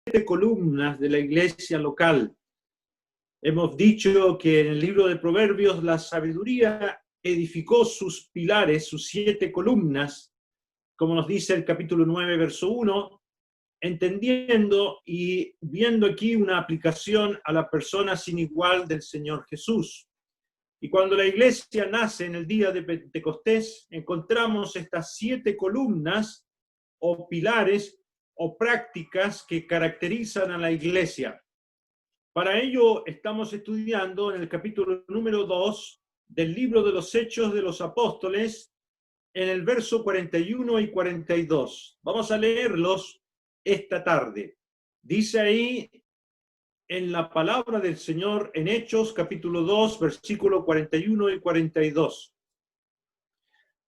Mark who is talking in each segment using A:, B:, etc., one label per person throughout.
A: 7 columnas de la iglesia local. Hemos dicho que en el libro de Proverbios la sabiduría edificó sus pilares, sus 7 columnas, como nos dice el capítulo 9, verso 1, entendiendo y viendo aquí una aplicación a la persona sin igual del Señor Jesús. Y cuando la iglesia nace en el día de Pentecostés, encontramos estas 7 columnas o pilares o prácticas que caracterizan a la iglesia. Para ello estamos estudiando en el capítulo número 2 del libro de los Hechos de los Apóstoles, en el verso 41 y 42. Vamos a leerlos esta tarde. Dice ahí en la palabra del Señor en Hechos capítulo 2, versículo 41 y 42.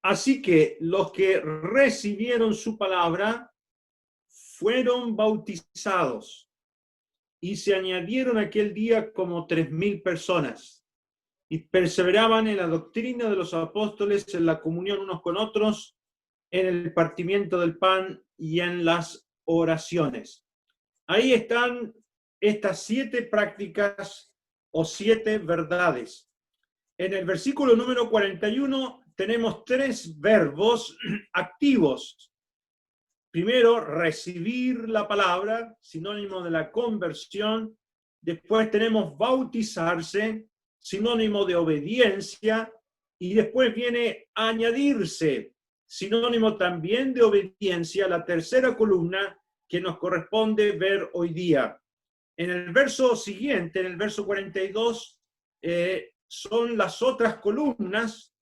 A: Así que los que recibieron su palabra fueron bautizados y se añadieron aquel día como 3,000 personas y perseveraban en la doctrina de los apóstoles, en la comunión unos con otros, en el partimiento del pan y en las oraciones. Ahí están estas 7 prácticas o 7 verdades. En el versículo número 41 tenemos 3 verbos activos. Primero, recibir la palabra, sinónimo de la conversión. Después tenemos bautizarse, sinónimo de obediencia. Y después viene añadirse, sinónimo también de obediencia, la tercera columna que nos corresponde ver hoy día. En el verso siguiente, en el verso 42, son las otras columnas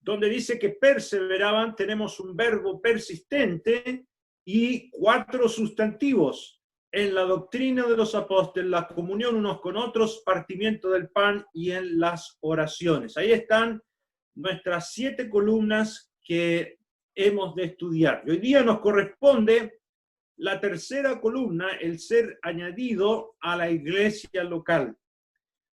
A: donde dice que perseveraban. Tenemos un verbo persistente y 4 sustantivos: en la doctrina de los apóstoles, la comunión unos con otros, partimiento del pan y en las oraciones. Ahí están nuestras 7 columnas que hemos de estudiar. Y hoy día nos corresponde la tercera columna, el ser añadido a la iglesia local.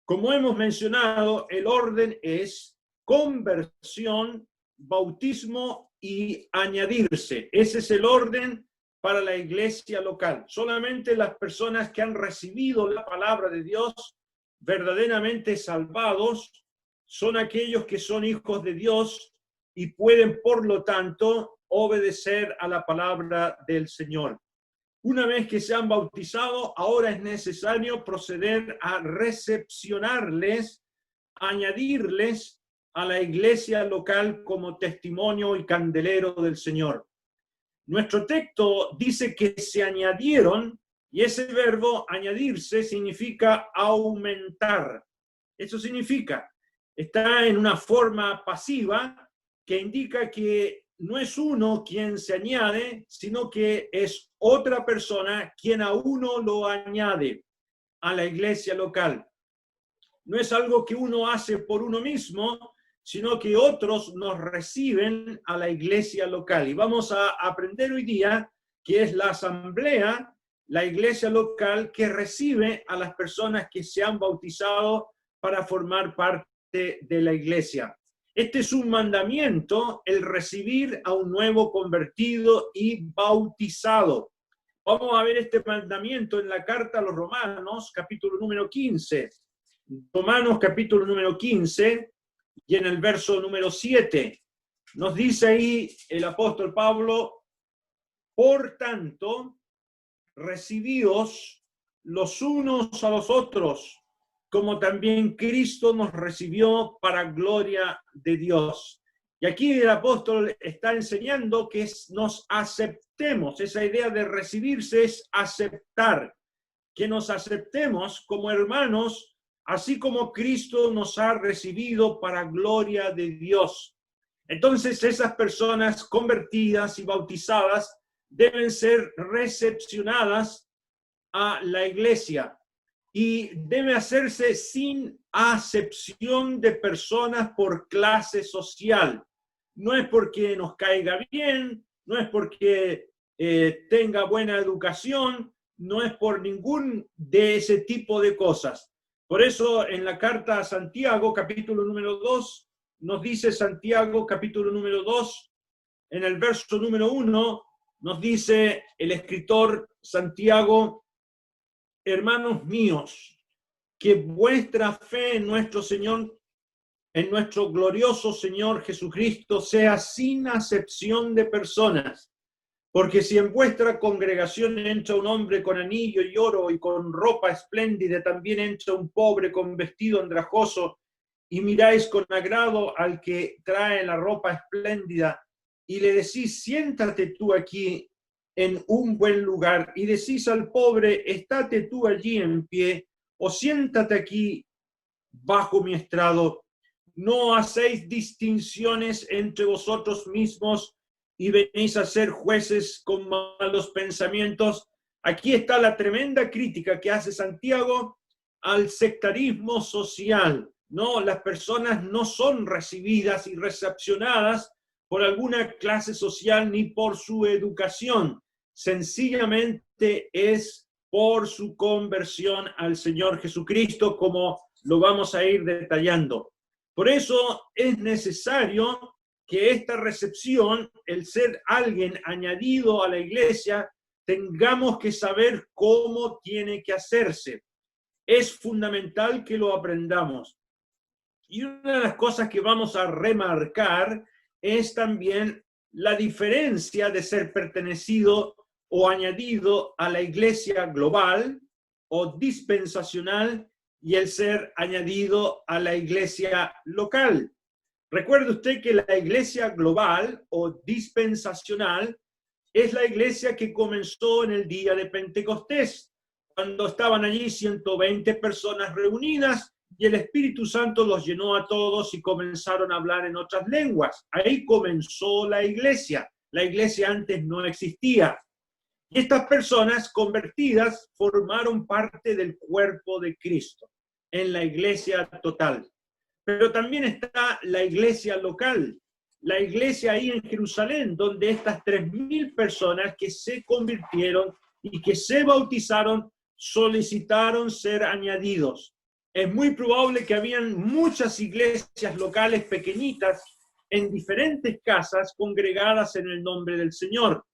A: Como hemos mencionado, el orden es conversión, bautismo y añadirse. Ese es el orden para la iglesia local. Solamente las personas que han recibido la palabra de Dios, verdaderamente salvados, son aquellos que son hijos de Dios y pueden, por lo tanto, obedecer a la palabra del Señor. Una vez que se han bautizado, ahora es necesario proceder a recepcionarles, añadirles a la iglesia local como testimonio y candelero del Señor. Nuestro texto dice que se añadieron, y ese verbo añadirse significa aumentar. Eso significa, está en una forma pasiva que indica que no es uno quien se añade, sino que es otra persona quien a uno lo añade a la iglesia local. No es algo que uno hace por uno mismo, sino que otros nos reciben a la iglesia local. Y vamos a aprender hoy día que es la asamblea, la iglesia local, que recibe a las personas que se han bautizado para formar parte de la iglesia. Este es un mandamiento, el recibir a un nuevo convertido y bautizado. Vamos a ver este mandamiento en la carta a los Romanos, capítulo número 15. Romanos, capítulo número 15, y en el verso número 7, nos dice ahí el apóstol Pablo: por tanto, recibíos los unos a los otros, como también Cristo nos recibió para gloria de Dios. Y aquí el apóstol está enseñando que nos aceptemos. Esa idea de recibirse es aceptar, que nos aceptemos como hermanos, así como Cristo nos ha recibido para gloria de Dios. Entonces, esas personas convertidas y bautizadas deben ser recepcionadas a la iglesia. Y debe hacerse sin acepción de personas por clase social. No es porque nos caiga bien, no es porque tenga buena educación, no es por ningún de ese tipo de cosas. Por eso en la carta a Santiago, capítulo número 2, nos dice Santiago, capítulo número 2, en el verso número 1, nos dice el escritor Santiago: hermanos míos, que vuestra fe en nuestro Señor, en nuestro glorioso Señor Jesucristo, sea sin acepción de personas. Porque si en vuestra congregación entra un hombre con anillo y oro y con ropa espléndida, también entra un pobre con vestido andrajoso, y miráis con agrado al que trae la ropa espléndida, y le decís, siéntate tú aquí en un buen lugar, y decís al pobre, estate tú allí en pie, o siéntate aquí bajo mi estrado. No hacéis distinciones entre vosotros mismos y venís a ser jueces con malos pensamientos. Aquí está la tremenda crítica que hace Santiago al sectarismo social. No, las personas no son recibidas y recepcionadas por alguna clase social ni por su educación. Sencillamente es por su conversión al Señor Jesucristo, como lo vamos a ir detallando. Por eso es necesario que esta recepción, el ser alguien añadido a la iglesia, tengamos que saber cómo tiene que hacerse. Es fundamental que lo aprendamos. Y una de las cosas que vamos a remarcar es también la diferencia de ser pertenecido o añadido a la iglesia global o dispensacional y el ser añadido a la iglesia local. Recuerde usted que la iglesia global o dispensacional es la iglesia que comenzó en el día de Pentecostés, cuando estaban allí 120 personas reunidas y el Espíritu Santo los llenó a todos y comenzaron a hablar en otras lenguas. Ahí comenzó la iglesia. La iglesia antes no existía. Y estas personas convertidas formaron parte del cuerpo de Cristo en la iglesia total. Pero también está la iglesia local, la iglesia ahí en Jerusalén, donde estas 3.000 personas que se convirtieron y que se bautizaron solicitaron ser añadidos. Es muy probable que habían muchas iglesias locales pequeñitas en diferentes casas congregadas en el nombre del Señor.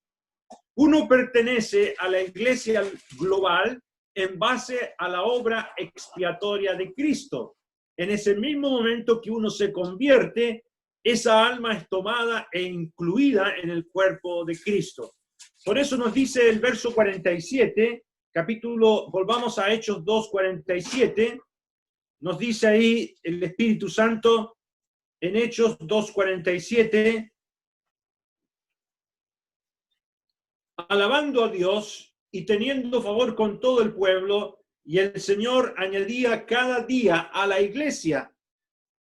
A: Uno pertenece a la iglesia global en base a la obra expiatoria de Cristo. En ese mismo momento que uno se convierte, esa alma es tomada e incluida en el cuerpo de Cristo. Por eso nos dice el verso 47, volvamos a Hechos 2:47, nos dice ahí el Espíritu Santo en Hechos 2:47, alabando a Dios y teniendo favor con todo el pueblo, y el Señor añadía cada día a la iglesia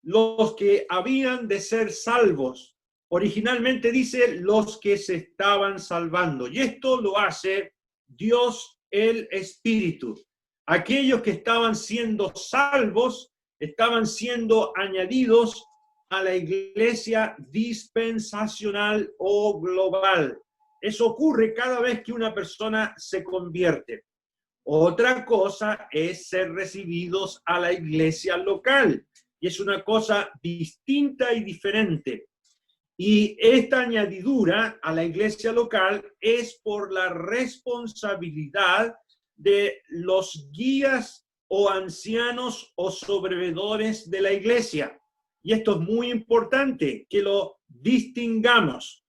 A: los que habían de ser salvos. Originalmente dice los que se estaban salvando. Y esto lo hace Dios el Espíritu. Aquellos que estaban siendo salvos estaban siendo añadidos a la iglesia dispensacional o global. Eso ocurre cada vez que una persona se convierte. Otra cosa es ser recibidos a la iglesia local, y es una cosa distinta y diferente. Y esta añadidura a la iglesia local es por la responsabilidad de los guías o ancianos o sobrevedores de la iglesia. Y esto es muy importante que lo distingamos,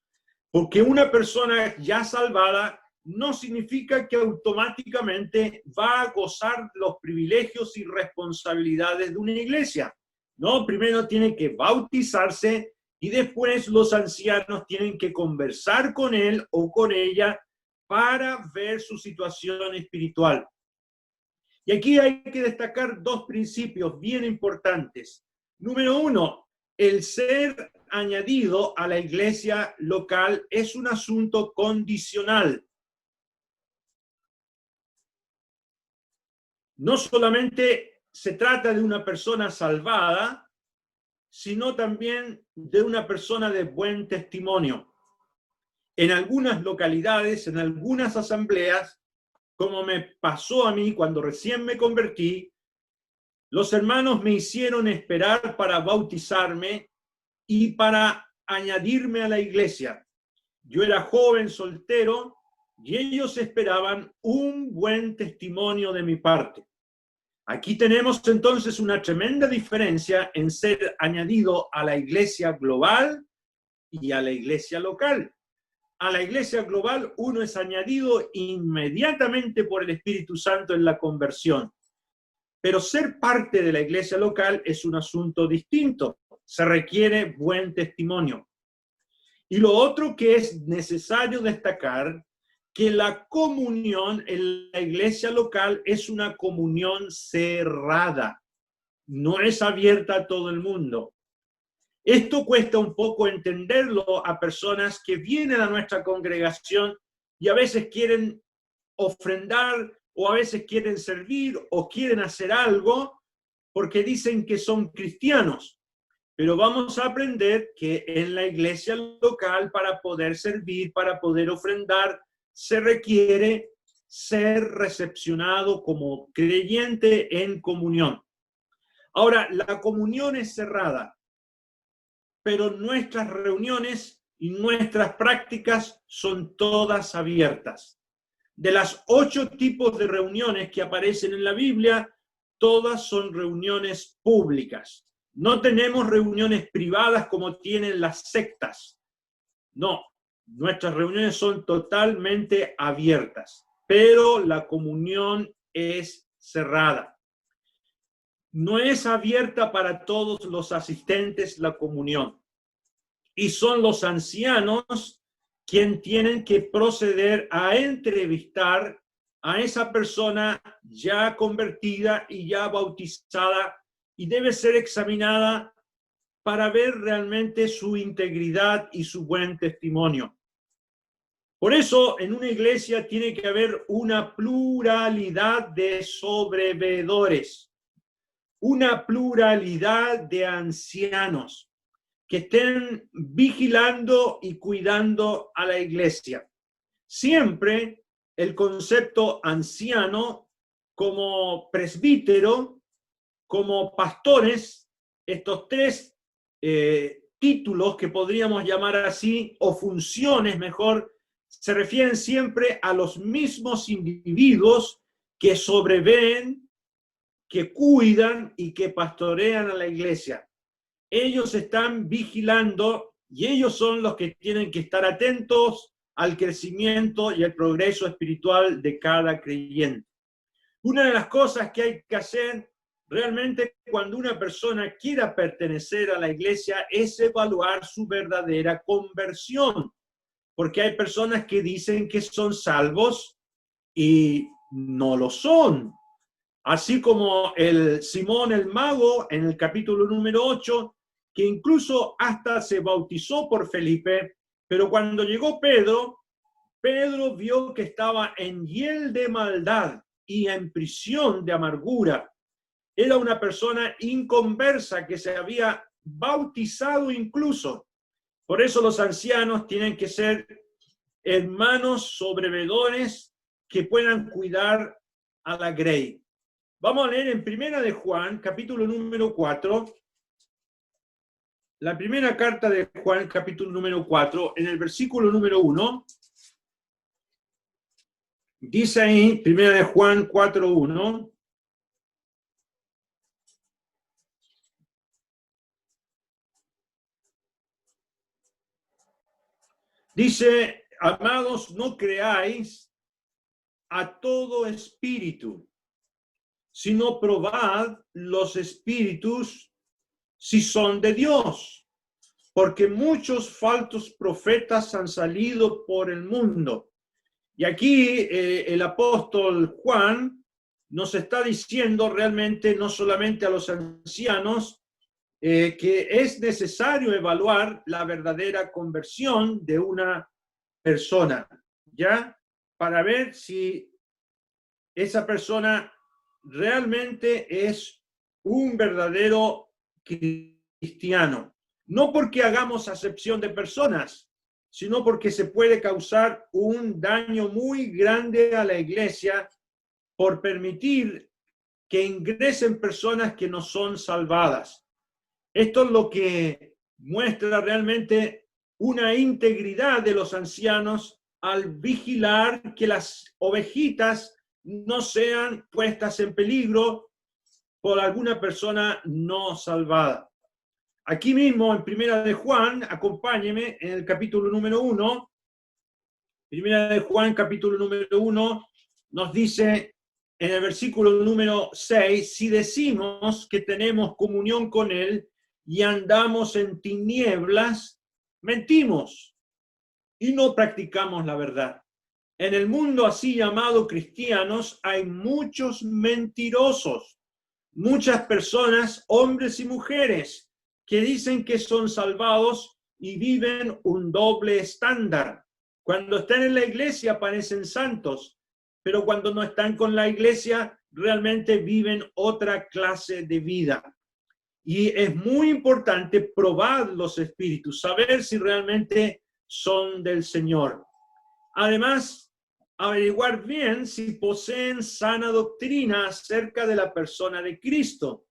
A: porque una persona ya salvada no significa que automáticamente va a gozar los privilegios y responsabilidades de una iglesia. No, primero tiene que bautizarse y después los ancianos tienen que conversar con él o con ella para ver su situación espiritual. Y aquí hay que destacar dos principios bien importantes. Número uno, el ser añadido a la iglesia local es un asunto condicional. No solamente se trata de una persona salvada, sino también de una persona de buen testimonio. En algunas localidades, en algunas asambleas, como me pasó a mí cuando recién me convertí, los hermanos me hicieron esperar para bautizarme y para añadirme a la iglesia. Yo era joven, soltero, y ellos esperaban un buen testimonio de mi parte. Aquí tenemos entonces una tremenda diferencia en ser añadido a la iglesia global y a la iglesia local. A la iglesia global uno es añadido inmediatamente por el Espíritu Santo en la conversión. Pero ser parte de la iglesia local es un asunto distinto. Se requiere buen testimonio. Y lo otro que es necesario destacar, que la comunión en la iglesia local es una comunión cerrada. No es abierta a todo el mundo. Esto cuesta un poco entenderlo a personas que vienen a nuestra congregación y a veces quieren ofrendar o a veces quieren servir o quieren hacer algo porque dicen que son cristianos. Pero vamos a aprender que en la iglesia local, para poder servir, para poder ofrendar, se requiere ser recepcionado como creyente en comunión. Ahora, la comunión es cerrada, pero nuestras reuniones y nuestras prácticas son todas abiertas. De las 8 tipos de reuniones que aparecen en la Biblia, todas son reuniones públicas. No tenemos reuniones privadas como tienen las sectas. No, nuestras reuniones son totalmente abiertas, pero la comunión es cerrada. No es abierta para todos los asistentes la comunión. Y son los ancianos quienes tienen que proceder a entrevistar a esa persona ya convertida y ya bautizada, y debe ser examinada para ver realmente su integridad y su buen testimonio. Por eso, en una iglesia tiene que haber una pluralidad de sobreveedores, una pluralidad de ancianos que estén vigilando y cuidando a la iglesia. Siempre el concepto anciano como presbítero, como pastores, estos 3 títulos que podríamos llamar así, o funciones mejor, se refieren siempre a los mismos individuos que sobreveen, que cuidan y que pastorean a la iglesia. Ellos están vigilando y ellos son los que tienen que estar atentos al crecimiento y al progreso espiritual de cada creyente. Una de las cosas que hay que hacer realmente cuando una persona quiera pertenecer a la iglesia es evaluar su verdadera conversión, porque hay personas que dicen que son salvos y no lo son. Así como el Simón el mago en el capítulo número 8, que incluso hasta se bautizó por Felipe, pero cuando llegó Pedro vio que estaba en hiel de maldad y en prisión de amargura. Era una persona inconversa que se había bautizado incluso. Por eso los ancianos tienen que ser hermanos sobreveedores que puedan cuidar a la grey. Vamos a leer en Primera de Juan, capítulo número 4, la primera carta de Juan, capítulo número 4, en el versículo número 1, dice ahí, Primera de Juan 4:1, dice, amados, no creáis a todo espíritu, sino probad los espíritus si son de Dios, porque muchos falsos profetas han salido por el mundo. Y aquí el apóstol Juan nos está diciendo realmente, no solamente a los ancianos, que es necesario evaluar la verdadera conversión de una persona, ¿ya? Para ver si esa persona realmente es un verdadero cristiano. No porque hagamos acepción de personas, sino porque se puede causar un daño muy grande a la iglesia por permitir que ingresen personas que no son salvadas. Esto es lo que muestra realmente una integridad de los ancianos al vigilar que las ovejitas no sean puestas en peligro por alguna persona no salvada. Aquí mismo, en Primera de Juan, acompáñeme en el capítulo número 1. Primera de Juan, capítulo número 1, nos dice en el versículo número 6, si decimos que tenemos comunión con Él y andamos en tinieblas, mentimos y no practicamos la verdad. En el mundo así llamado cristianos hay muchos mentirosos, muchas personas, hombres y mujeres, que dicen que son salvados y viven un doble estándar. Cuando están en la iglesia parecen santos, pero cuando no están con la iglesia realmente viven otra clase de vida. Y es muy importante probar los espíritus, saber si realmente son del Señor. Además, averiguar bien si poseen sana doctrina acerca de la persona de Cristo,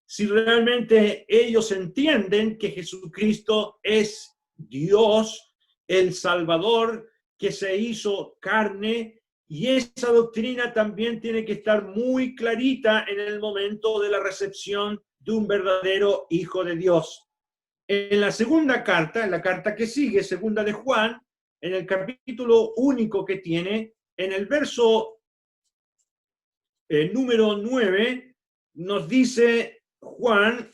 A: si realmente ellos entienden que Jesucristo es Dios, el Salvador, que se hizo carne, y esa doctrina también tiene que estar muy clarita en el momento de la recepción de un verdadero Hijo de Dios. En la segunda carta, en la carta que sigue, segunda de Juan, en el capítulo único que tiene, en el verso número 9, nos dice Juan,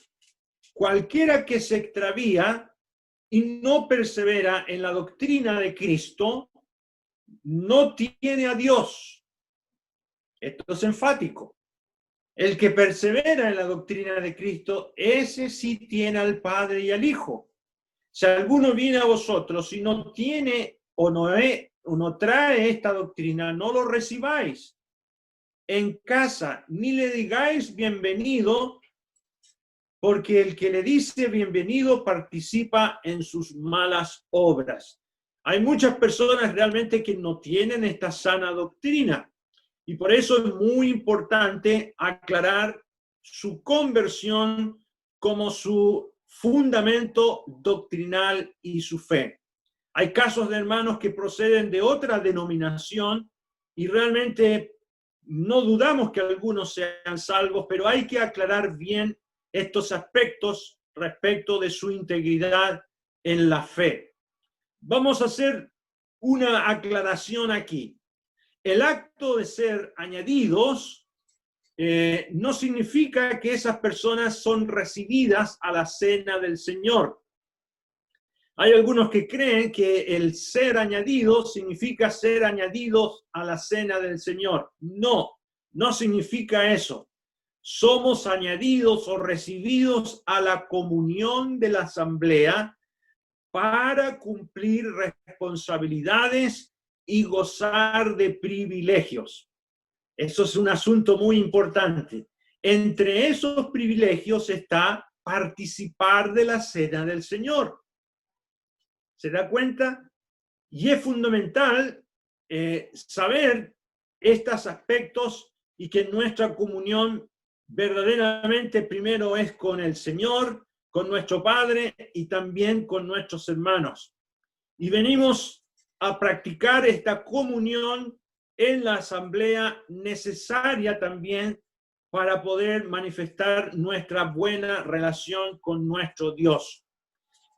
A: cualquiera que se extravía y no persevera en la doctrina de Cristo, no tiene a Dios. Esto es enfático. El que persevera en la doctrina de Cristo, ese sí tiene al Padre y al Hijo. Si alguno viene a vosotros y no tiene o no trae esta doctrina, no lo recibáis en casa, ni le digáis bienvenido, porque el que le dice bienvenido participa en sus malas obras. Hay muchas personas realmente que no tienen esta sana doctrina, y por eso es muy importante aclarar su conversión como su fundamento doctrinal y su fe. Hay casos de hermanos que proceden de otra denominación y realmente no dudamos que algunos sean salvos, pero hay que aclarar bien estos aspectos respecto de su integridad en la fe. Vamos a hacer una aclaración aquí. El acto de ser añadidos no significa que esas personas son recibidas a la cena del Señor. Hay algunos que creen que el ser añadido significa ser añadidos a la cena del Señor. No, no significa eso. Somos añadidos o recibidos a la comunión de la asamblea para cumplir responsabilidades y gozar de privilegios. Eso es un asunto muy importante. Entre esos privilegios está participar de la cena del Señor. ¿Se da cuenta? Y es fundamental saber estos aspectos y que nuestra comunión verdaderamente primero es con el Señor, con nuestro Padre y también con nuestros hermanos. Y venimos a practicar esta comunión en la asamblea necesaria también para poder manifestar nuestra buena relación con nuestro Dios.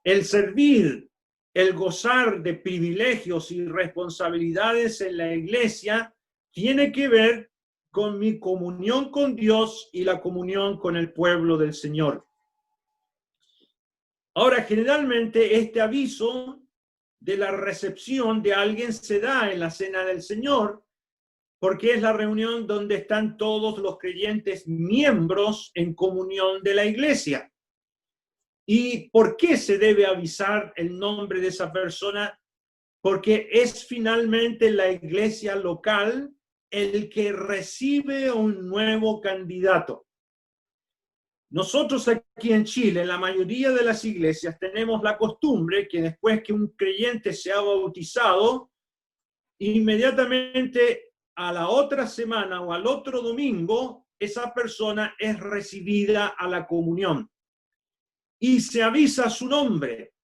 A: El servir, el gozar de privilegios y responsabilidades en la iglesia tiene que ver con mi comunión con Dios y la comunión con el pueblo del Señor. Ahora, generalmente este aviso de la recepción de alguien se da en la cena del Señor, porque es la reunión donde están todos los creyentes miembros en comunión de la iglesia. ¿Y por qué se debe avisar el nombre de esa persona? Porque es finalmente la iglesia local el que recibe un nuevo candidato. Nosotros aquí en Chile, en la mayoría de las iglesias, tenemos la costumbre que después que un creyente se ha bautizado, inmediatamente a la otra semana o al otro domingo, esa persona es recibida a la comunión. Y se avisa su nombre.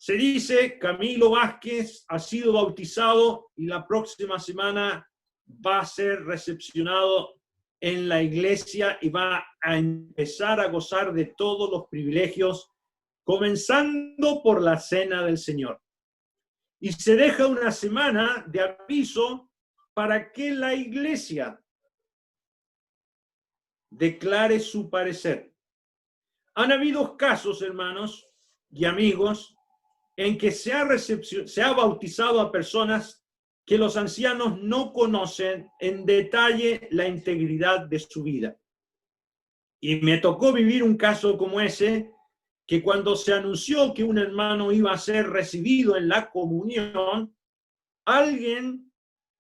A: Se dice, Camilo Vázquez ha sido bautizado y la próxima semana va a ser recepcionado en la iglesia y va a empezar a gozar de todos los privilegios, comenzando por la cena del Señor. Y se deja una semana de aviso para que la iglesia declare su parecer. Han habido casos, hermanos y amigos, en que se ha bautizado a personas que los ancianos no conocen en detalle la integridad de su vida. Y me tocó vivir un caso como ese, que cuando se anunció que un hermano iba a ser recibido en la comunión, alguien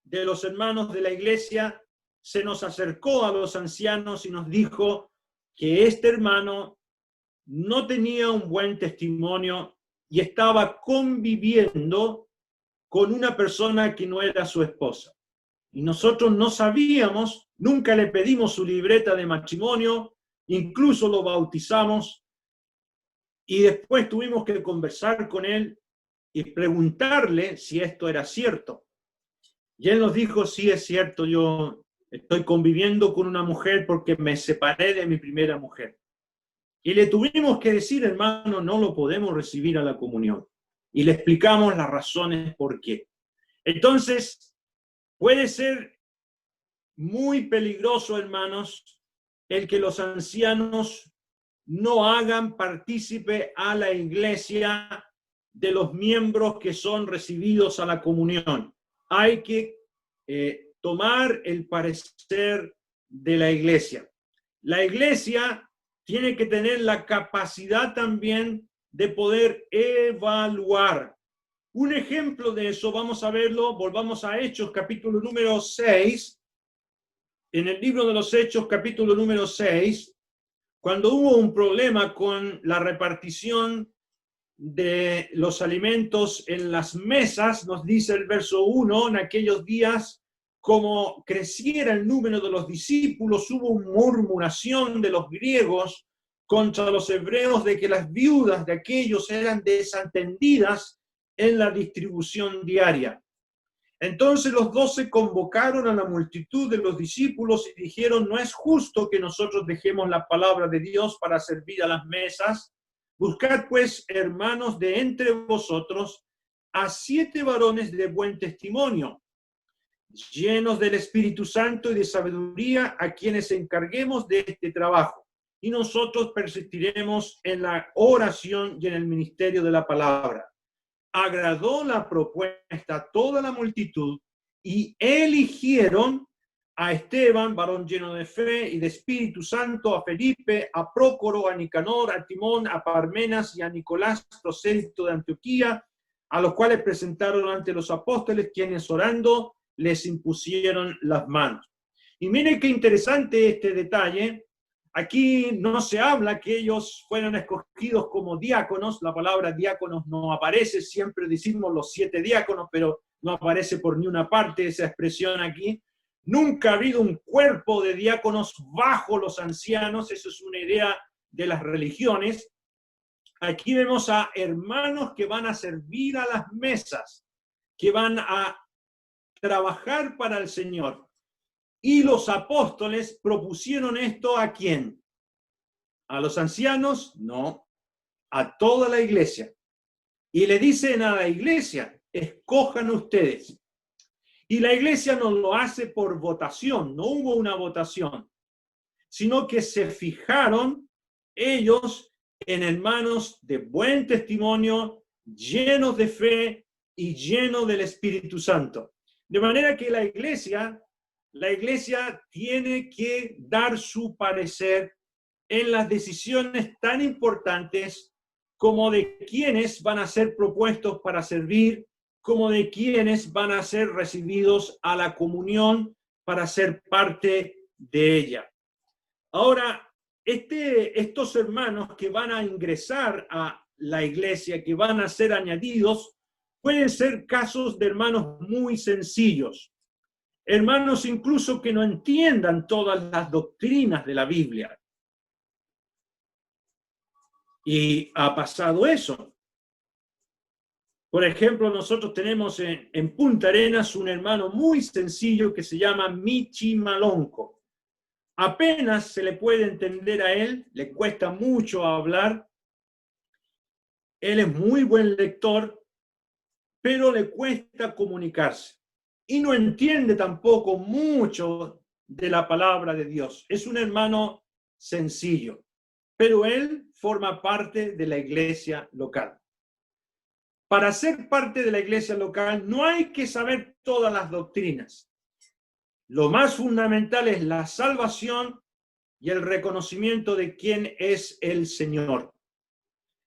A: de los hermanos de la iglesia se nos acercó a los ancianos y nos dijo que este hermano no tenía un buen testimonio y estaba conviviendo con una persona que no era su esposa. Y nosotros no sabíamos, nunca le pedimos su libreta de matrimonio, incluso lo bautizamos, y después tuvimos que conversar con él y preguntarle si esto era cierto. Y él nos dijo, sí, es cierto, yo estoy conviviendo con una mujer porque me separé de mi primera mujer. Y le tuvimos que decir, hermano, no lo podemos recibir a la comunión. Y le explicamos las razones por qué. Entonces, puede ser muy peligroso, hermanos, el que los ancianos no hagan partícipe a la iglesia de los miembros que son recibidos a la comunión. Hay que tomar el parecer de la iglesia. La iglesia tiene que tener la capacidad también de poder evaluar. Un ejemplo de eso, vamos a verlo, volvamos a Hechos, capítulo número 6. En el libro de los Hechos, capítulo número 6, cuando hubo un problema con la repartición de los alimentos en las mesas, nos dice el verso 1, en aquellos días, como creciera el número de los discípulos, hubo murmuración de los griegos contra los hebreos de que las viudas de aquellos eran desatendidas en la distribución diaria. Entonces los 12 convocaron a la multitud de los discípulos y dijeron, no es justo que nosotros dejemos la palabra de Dios para servir a las mesas. Buscad pues, hermanos, de entre vosotros a 7 varones de buen testimonio, llenos del Espíritu Santo y de sabiduría, a quienes encarguemos de este trabajo. Y nosotros persistiremos en la oración y en el ministerio de la palabra. Agradó la propuesta a toda la multitud y eligieron a Esteban, varón lleno de fe y de Espíritu Santo, a Felipe, a Prócoro, a Nicanor, a Timón, a Parmenas y a Nicolás, prosélito de Antioquía, a los cuales presentaron ante los apóstoles, quienes orando les impusieron las manos. Y miren qué interesante este detalle. Aquí no se habla que ellos fueran escogidos como diáconos, la palabra diáconos no aparece, siempre decimos los 7 diáconos, pero no aparece por ni una parte esa expresión aquí. Nunca ha habido un cuerpo de diáconos bajo los ancianos, eso es una idea de las religiones. Aquí vemos a hermanos que van a servir a las mesas, que van a trabajar para el Señor. Y los apóstoles propusieron esto ¿a quién? ¿A los ancianos? No, a toda la iglesia. Y le dicen a la iglesia, escojan ustedes. Y la iglesia no lo hace por votación, no hubo una votación, sino que se fijaron ellos en hermanos de buen testimonio, llenos de fe y llenos del Espíritu Santo. De manera que la iglesia tiene que dar su parecer en las decisiones tan importantes como de quiénes van a ser propuestos para servir, como de quiénes van a ser recibidos a la comunión para ser parte de ella. Ahora, estos hermanos que van a ingresar a la iglesia, que van a ser añadidos, pueden ser casos de hermanos muy sencillos. Hermanos incluso que no entiendan todas las doctrinas de la Biblia. Y ha pasado eso. Por ejemplo, nosotros tenemos en Punta Arenas un hermano muy sencillo que se llama Michi Malonco. Apenas se le puede entender a él, le cuesta mucho hablar. Él es muy buen lector, pero le cuesta comunicarse. Y no entiende tampoco mucho de la palabra de Dios. Es un hermano sencillo, pero él forma parte de la iglesia local. Para ser parte de la iglesia local no hay que saber todas las doctrinas. Lo más fundamental es la salvación y el reconocimiento de quién es el Señor.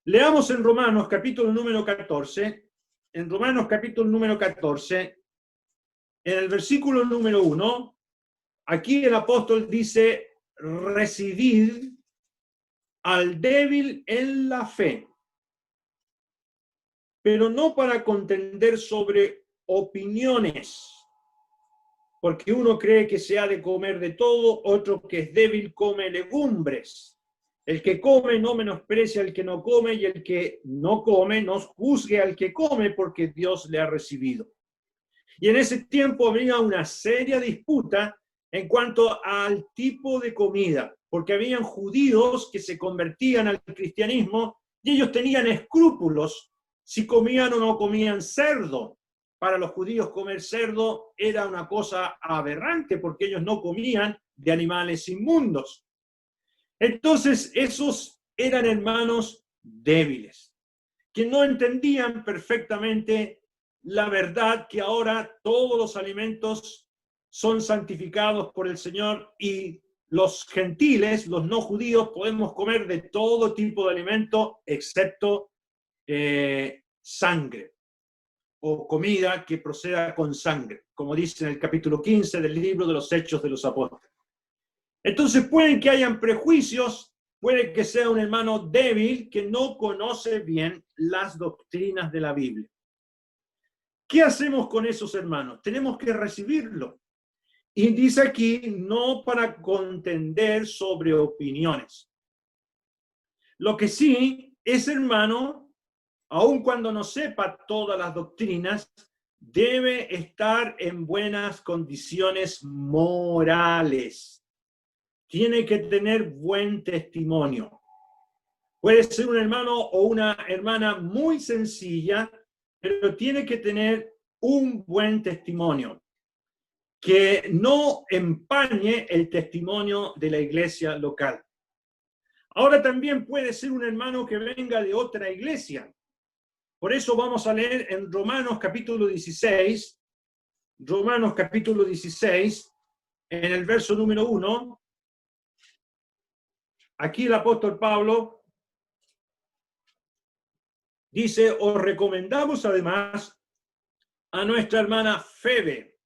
A: Leamos en Romanos capítulo número 14. En Romanos capítulo número 14, en el versículo número 1, aquí el apóstol dice, recibid al débil en la fe, pero no para contender sobre opiniones, porque uno cree que se ha de comer de todo, otro que es débil come legumbres. El que come no menosprecia al que no come, y el que no come no juzgue al que come, porque Dios le ha recibido. Y en ese tiempo había una seria disputa en cuanto al tipo de comida, porque habían judíos que se convertían al cristianismo y ellos tenían escrúpulos si comían o no comían cerdo. Para los judíos comer cerdo era una cosa aberrante porque ellos no comían de animales inmundos. Entonces esos eran hermanos débiles, que no entendían perfectamente la verdad que ahora todos los alimentos son santificados por el Señor y los gentiles, los no judíos, podemos comer de todo tipo de alimento excepto sangre o comida que proceda con sangre, como dice en el capítulo 15 del libro de los Hechos de los Apóstoles. Entonces pueden que hayan prejuicios, puede que sea un hermano débil que no conoce bien las doctrinas de la Biblia. ¿Qué hacemos con esos hermanos? Tenemos que recibirlo. Y dice aquí, no para contender sobre opiniones. Lo que sí, ese hermano, aun cuando no sepa todas las doctrinas, debe estar en buenas condiciones morales. Tiene que tener buen testimonio. Puede ser un hermano o una hermana muy sencilla, pero tiene que tener un buen testimonio, que no empañe el testimonio de la iglesia local. Ahora también puede ser un hermano que venga de otra iglesia. Por eso vamos a leer en Romanos capítulo 16, Romanos capítulo 16, en el verso número 1. Aquí el apóstol Pablo dice, os recomendamos además a nuestra hermana Febe,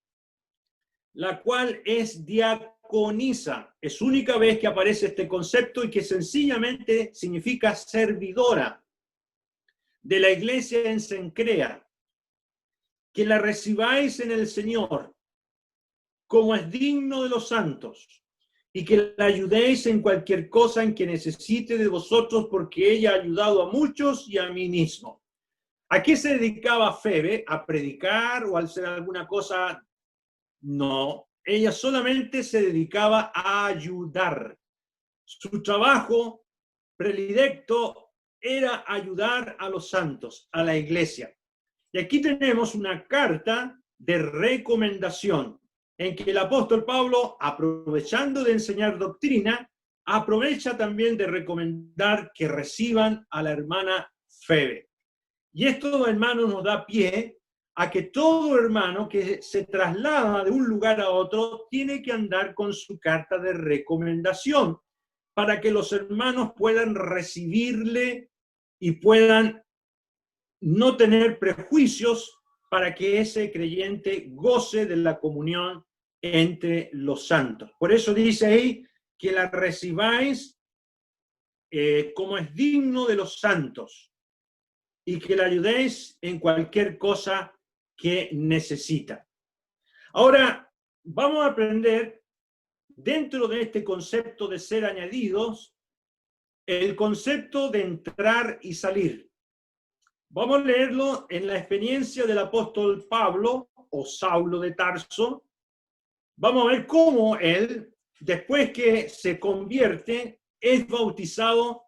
A: la cual es diaconisa. Es única vez que aparece este concepto y que sencillamente significa servidora de la iglesia en Cencrea. Que la recibáis en el Señor, como es digno de los santos, y que la ayudéis en cualquier cosa en que necesite de vosotros, porque ella ha ayudado a muchos y a mí mismo. ¿A qué se dedicaba Febe? ¿A predicar o a hacer alguna cosa? No, ella solamente se dedicaba a ayudar. Su trabajo predilecto era ayudar a los santos, a la iglesia. Y aquí tenemos una carta de recomendación en que el apóstol Pablo, aprovechando de enseñar doctrina, aprovecha también de recomendar que reciban a la hermana Febe. Y esto, hermanos, nos da pie a que todo hermano que se traslada de un lugar a otro tiene que andar con su carta de recomendación para que los hermanos puedan recibirle y puedan no tener prejuicios, para que ese creyente goce de la comunión entre los santos. Por eso dice ahí que la recibáis como es digno de los santos y que la ayudéis en cualquier cosa que necesita. Ahora, vamos a aprender dentro de este concepto de ser añadidos, el concepto de entrar y salir. Vamos a leerlo en la experiencia del apóstol Pablo o Saulo de Tarso. Vamos a ver cómo él, después que se convierte, es bautizado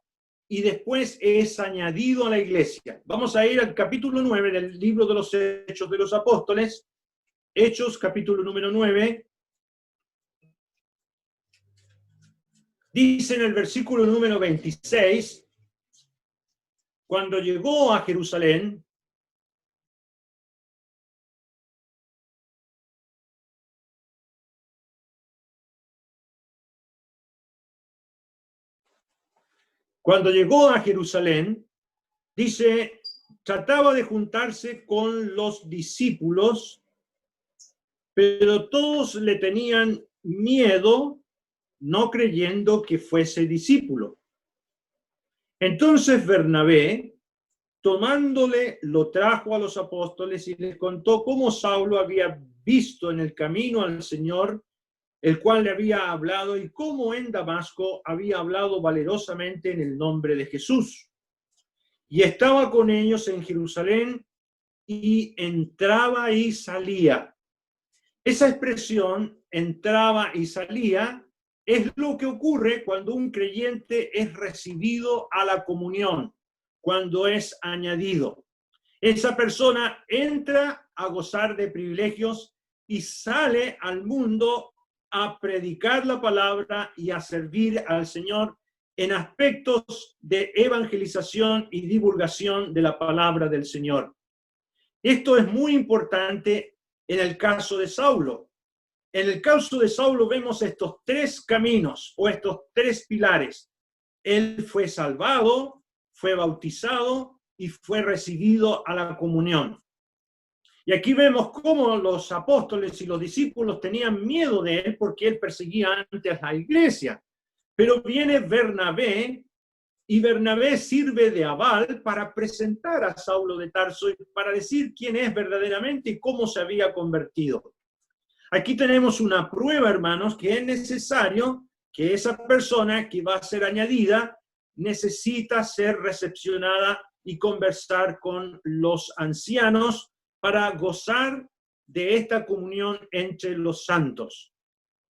A: y después es añadido a la iglesia. Vamos a ir al capítulo 9 del libro de los Hechos de los Apóstoles. Hechos, capítulo número 9. Dice en el versículo número 26, cuando llegó a Jerusalén, dice, trataba de juntarse con los discípulos, pero todos le tenían miedo, no creyendo que fuese discípulo. Entonces Bernabé, tomándole, lo trajo a los apóstoles y les contó cómo Saulo había visto en el camino al Señor, el cual le había hablado, y cómo en Damasco había hablado valerosamente en el nombre de Jesús. Y estaba con ellos en Jerusalén, y entraba y salía. Esa expresión, entraba y salía, es lo que ocurre cuando un creyente es recibido a la comunión, cuando es añadido. Esa persona entra a gozar de privilegios y sale al mundo a predicar la palabra y a servir al Señor en aspectos de evangelización y divulgación de la palabra del Señor. Esto es muy importante en el caso de Saulo. En el caso de Saulo vemos estos tres caminos o estos tres pilares. Él fue salvado, fue bautizado y fue recibido a la comunión. Y aquí vemos cómo los apóstoles y los discípulos tenían miedo de él porque él perseguía antes a la iglesia. Pero viene Bernabé, y Bernabé sirve de aval para presentar a Saulo de Tarso y para decir quién es verdaderamente y cómo se había convertido. Aquí tenemos una prueba, hermanos, que es necesario que esa persona que va a ser añadida necesita ser recepcionada y conversar con los ancianos para gozar de esta comunión entre los santos.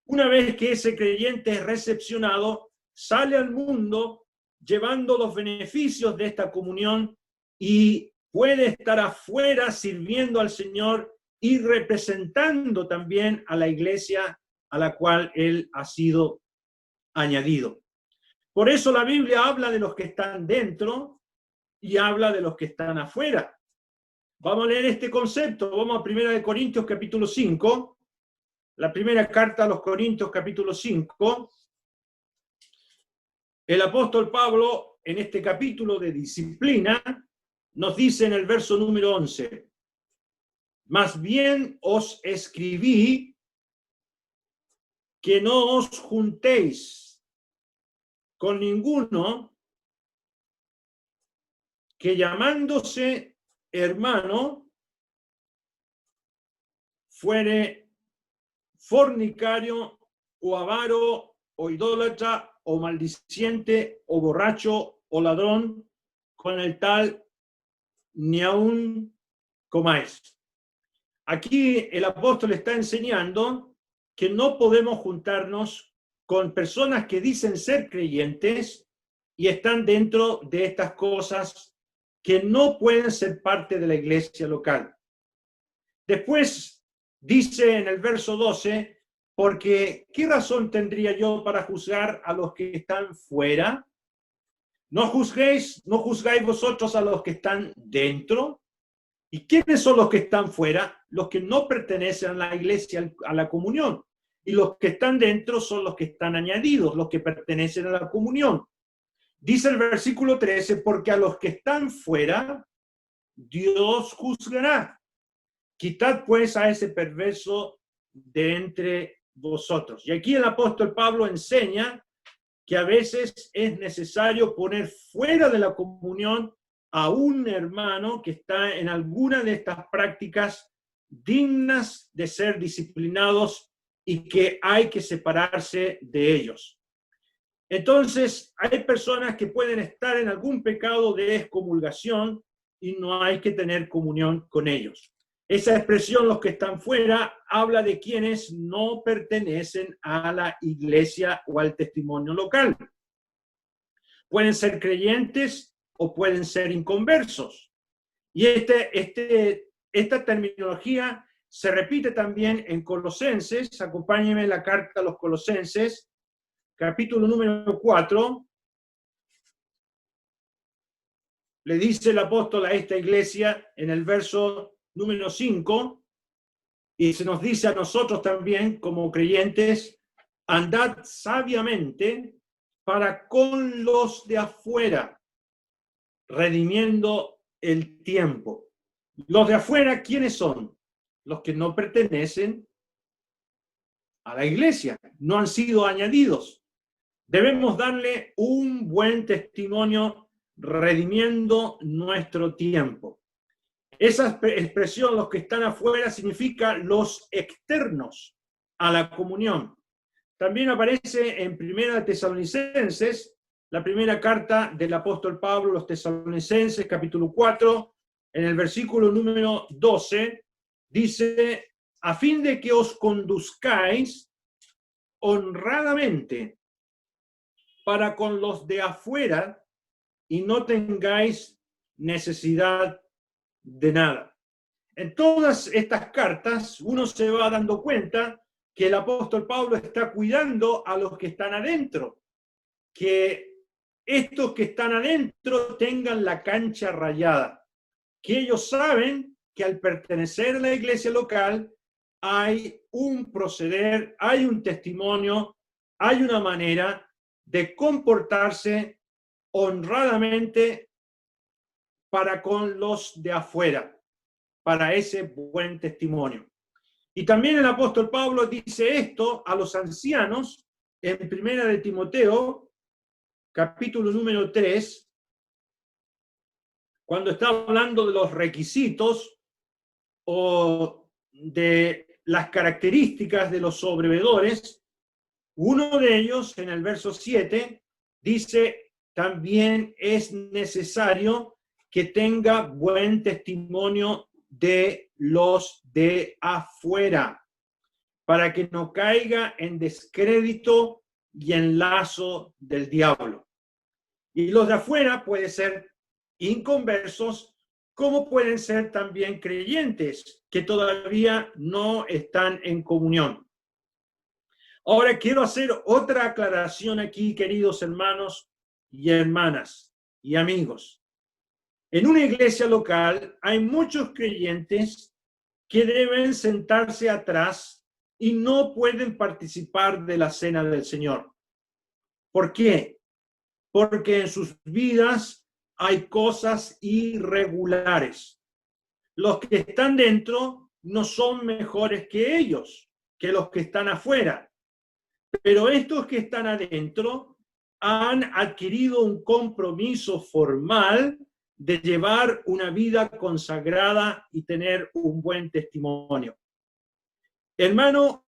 A: Una vez que ese creyente es recepcionado, sale al mundo llevando los beneficios de esta comunión y puede estar afuera sirviendo al Señor y representando también a la iglesia a la cual él ha sido añadido. Por eso la Biblia habla de los que están dentro y habla de los que están afuera. Vamos a leer este concepto. Vamos a 1 Corintios capítulo 5. La primera carta a los Corintios capítulo 5. El apóstol Pablo, en este capítulo de disciplina, nos dice en el verso número 11, más bien os escribí que no os juntéis con ninguno que llamándose hermano fuere fornicario o avaro o idólatra o maldiciente o borracho o ladrón, con el tal ni aun comáis. Aquí el apóstol está enseñando que no podemos juntarnos con personas que dicen ser creyentes y están dentro de estas cosas que no pueden ser parte de la iglesia local. Después dice en el verso 12, porque ¿qué razón tendría yo para juzgar a los que están fuera? ¿No juzgáis vosotros a los que están dentro? ¿Y quiénes son los que están fuera? Los que no pertenecen a la iglesia, a la comunión. Y los que están dentro son los que están añadidos, los que pertenecen a la comunión. Dice el versículo 13, porque a los que están fuera, Dios juzgará. Quitad pues a ese perverso de entre vosotros. Y aquí el apóstol Pablo enseña que a veces es necesario poner fuera de la comunión a un hermano que está en alguna de estas prácticas dignas de ser disciplinados y que hay que separarse de ellos. Entonces, hay personas que pueden estar en algún pecado de excomulgación y no hay que tener comunión con ellos. Esa expresión, los que están fuera, habla de quienes no pertenecen a la iglesia o al testimonio local. Pueden ser creyentes o pueden ser inconversos. Y esta terminología se repite también en Colosenses. Acompáñenme la carta a los Colosenses, capítulo número 4. Le dice el apóstol a esta iglesia en el verso número 5, y se nos dice a nosotros también como creyentes: andad sabiamente para con los de afuera, redimiendo el tiempo. Los de afuera, ¿quiénes son? Los que no pertenecen a la iglesia, no han sido añadidos. Debemos darle un buen testimonio redimiendo nuestro tiempo. Esa expresión, los que están afuera, significa los externos a la comunión. También aparece en Primera Tesalonicenses, la primera carta del apóstol Pablo a los Tesalonicenses, capítulo 4, en el versículo número 12, dice: a fin de que os conduzcáis honradamente para con los de afuera y no tengáis necesidad de nada. En todas estas cartas uno se va dando cuenta que el apóstol Pablo está cuidando a los que están adentro, que estos que están adentro tengan la cancha rayada, que ellos saben que al pertenecer a la iglesia local hay un proceder, hay un testimonio, hay una manera de comportarse honradamente para con los de afuera, para ese buen testimonio. Y también el apóstol Pablo dice esto a los ancianos en Primera de Timoteo, capítulo número 3, cuando está hablando de los requisitos o de las características de los sobrevedores. Uno de ellos, en el verso 7, dice: también es necesario que tenga buen testimonio de los de afuera, para que no caiga en descrédito y en lazo del diablo. Y los de afuera pueden ser inconversos, como pueden ser también creyentes que todavía no están en comunión. Ahora quiero hacer otra aclaración aquí, queridos hermanos y hermanas y amigos. En una iglesia local hay muchos creyentes que deben sentarse atrás y no pueden participar de la cena del Señor. ¿Por qué? Porque en sus vidas hay cosas irregulares. Los que están dentro no son mejores que ellos, que los que están afuera. Pero estos que están adentro han adquirido un compromiso formal de llevar una vida consagrada y tener un buen testimonio. Hermano